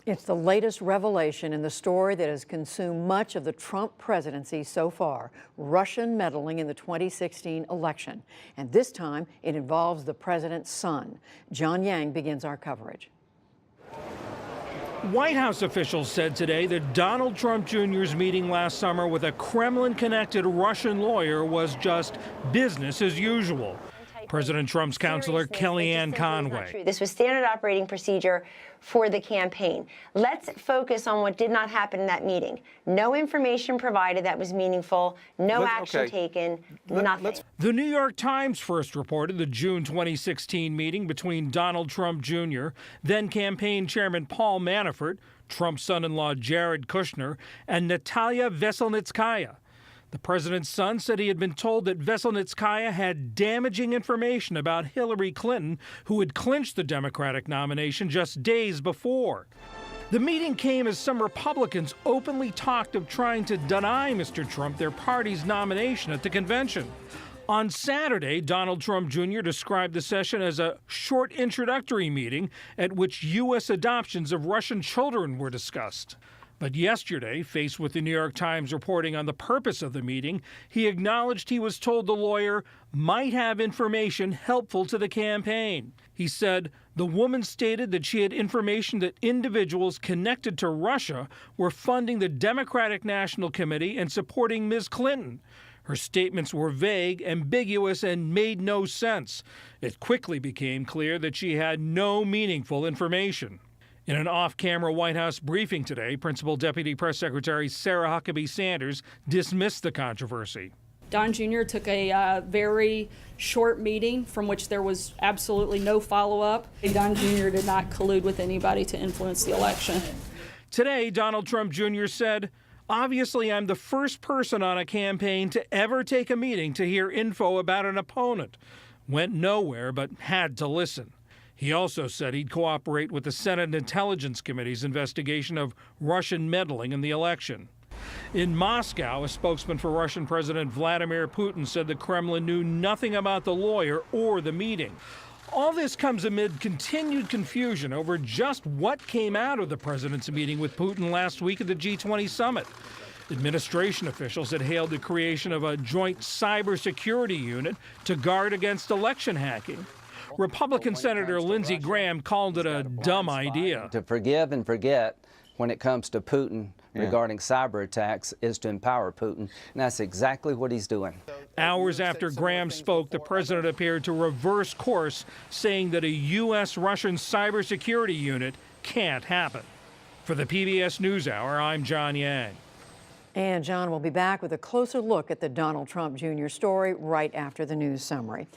It's the latest revelation in the story that has consumed much of the Trump presidency so far, Russian meddling in the 2016 election. And this time, it involves the president's son. John Yang begins our coverage. White House officials said today that Donald Trump Jr.'s meeting last summer with a Kremlin-connected Russian lawyer was just business as usual. President Trump's counselor, Kellyanne Conway. This was standard operating procedure for the campaign. Let's focus on what did not happen in that meeting. No information provided that was meaningful, no action taken, nothing. The New York Times first reported the June 2016 meeting between Donald Trump Jr., then campaign chairman Paul Manafort, Trump's son-in-law Jared Kushner, and Natalia Veselnitskaya. The president's son said he had been told that Veselnitskaya had damaging information about Hillary Clinton, who had clinched the Democratic nomination just days before. The meeting came as some Republicans openly talked of trying to deny Mr. Trump their party's nomination at the convention. On Saturday, Donald Trump Jr. described the session as a short introductory meeting at which U.S. adoptions of Russian children were discussed. But yesterday, faced with the New York Times reporting on the purpose of the meeting, he acknowledged he was told the lawyer might have information helpful to the campaign. He said the woman stated that she had information that individuals connected to Russia were funding the Democratic National Committee and supporting Ms. Clinton. Her statements were vague, ambiguous, and made no sense. It quickly became clear that she had no meaningful information. In an off-camera White House briefing today, Principal Deputy Press Secretary Sarah Huckabee Sanders dismissed the controversy. Don Jr. took a very short meeting from which there was absolutely no follow-up. Don Jr. did not collude with anybody to influence the election. Today, Donald Trump Jr. said, "Obviously, I'm the first person on a campaign to ever take a meeting to hear info about an opponent. Went nowhere, but had to listen." He also said he'd cooperate with the Senate Intelligence Committee's investigation of Russian meddling in the election. In Moscow, a spokesman for Russian President Vladimir Putin said the Kremlin knew nothing about the lawyer or the meeting. All this comes amid continued confusion over just what came out of the president's meeting with Putin last week at the G20 summit. Administration officials had hailed the creation of a joint cybersecurity unit to guard against election hacking. Republican Senator Lindsey Graham called it a dumb idea. To forgive and forget when it comes to Putin regarding cyber attacks is to empower Putin, and that's exactly what he's doing. Hours after Graham spoke, the president appeared to reverse course, saying that a U.S.-Russian cybersecurity unit can't happen. For the PBS NewsHour, I'm John Yang. And John will be back with a closer look at the Donald Trump Jr. story right after the news summary.